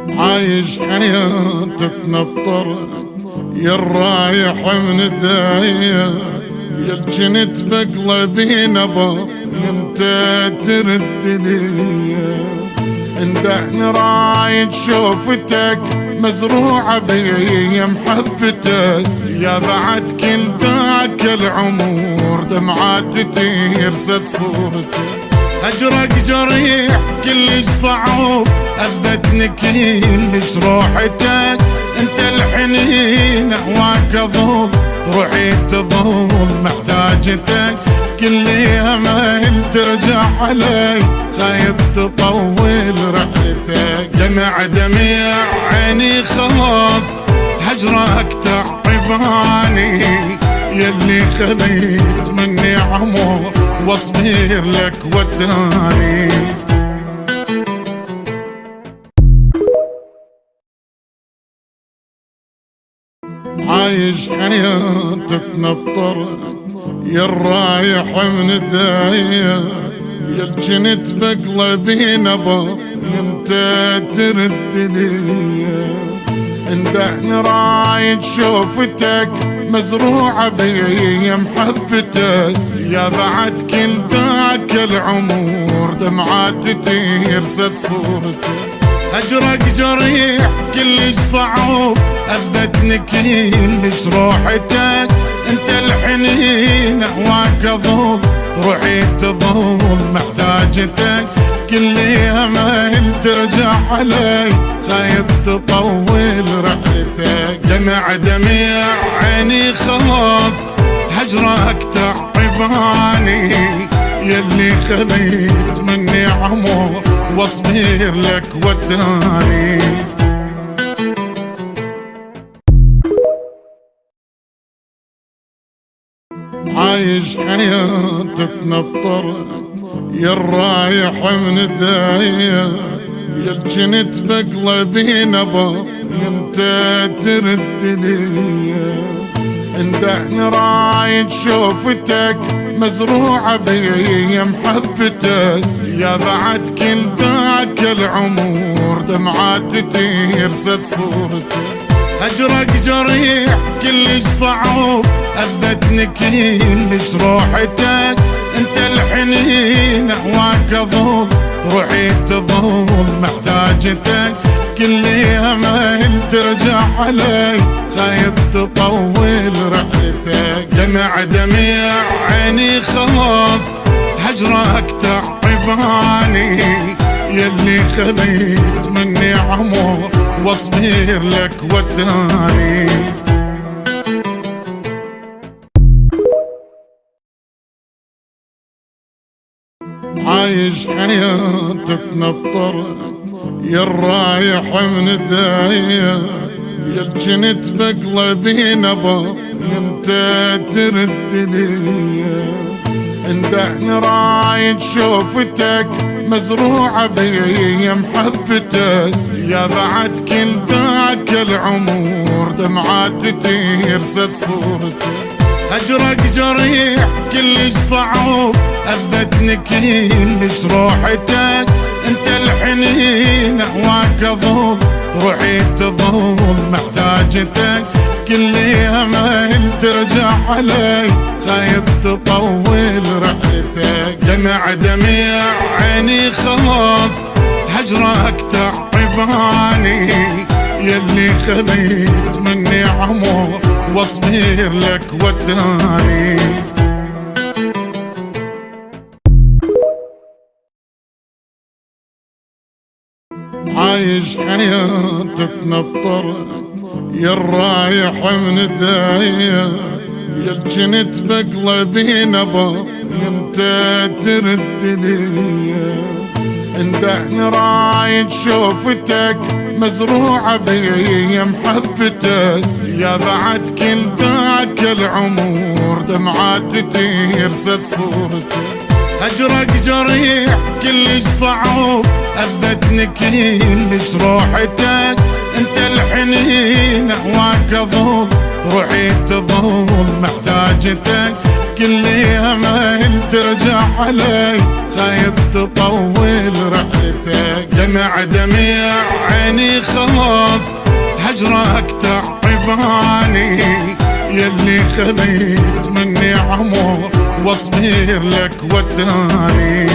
عايش حياتك تنطر يا الرايح من داية، يا الجنت بقلبي نبض يمتى ترد لي. اندحن رايد شوفتك مزروعة بي محبتك، يا بعد كل ذاك العمر دمعات ترسد صورتك. هجرك جريح كلش صعب اذتني كلش روحتك، انت الحنين اهواك اظل روحي تظل محتاجتك. كل امل ترجع علي خايف تطول رحلتك. دمع دمع عيني خلاص هجرك تعباني، يلي خذيت مني عمر واصبر لك وتاني. عايش حياتك تنطر يا الرايح من داية، يا الجنت بقلبي نبض يمتى ترد لي. اندحن رايد شوفتك مزروعة بي محبتك، يا بعد كل ذاك العمر دمعات ترسد صورتك. هجرك جريح كلش صعب اذتني كلش روحتك، انت الحنين اهواك اظل روحي تظل محتاجتك. كل امل ترجع علي خايف تطول رحلتك. دمع دمع عيني خلاص هجرك تعباني، يلي خذيت مني عمر واصبر لك وتاني. عايش حياتك تنطر يا الرايح من داية، يا الجنت بقلبي نبض يمتى ترد لي. اندحن رايد شوفتك مزروعة بي محبتك، يا بعد كل ذاك العمر دمعات ترسد صورتك. هجرك جريح كلش صعب اذتني كلش روحتك، انت الحنين اهواك اظل روحي تظل محتاجتك. كل امل ترجع علي خايف تطول رحلتك. دمع دمع عيني خلاص هجرك تعباني، يلي خذيت مني عمر واصبر لك وتاني. عايش حياتك تنطر يا الرايح من داية، يا الجنت بقلبي نبض يمتى ترد لي. اندحن رايد شوفتك مزروعة بي محبتك، يا بعد كل ذاك العمر دمعات ترسد صورتك. هجرك جريح كلش صعب اذتني كلش روحتك، انت الحنين اهواك اظل روحي تظل محتاجتك. كل امل ترجع علي خايف تطول رحلتك. دمع دمع عيني خلاص هجرك تعباني، يلي خذيت مني عمر واصبر لك وتاني. عايش حياتك تنطر يا الرايح من داية، يا الجنت بقلبي نبض يمتى ترد لي. اندحن رايد شوفتك مزروعة بي محبتك، يا بعد كل ذاك العمر دمعات ترسد صورتك. هجرك جريح كلش صعب اذتني كلش روحتك، انت الحنين اهواك اظل روحي تظل محتاجتك. قل لي يا مايل ترجع علي، خايف تطول رحلتك. دمع دمع عيني خلاص هجرك تعباني، يلي خذيت مني عمر واصبر لك وتاني.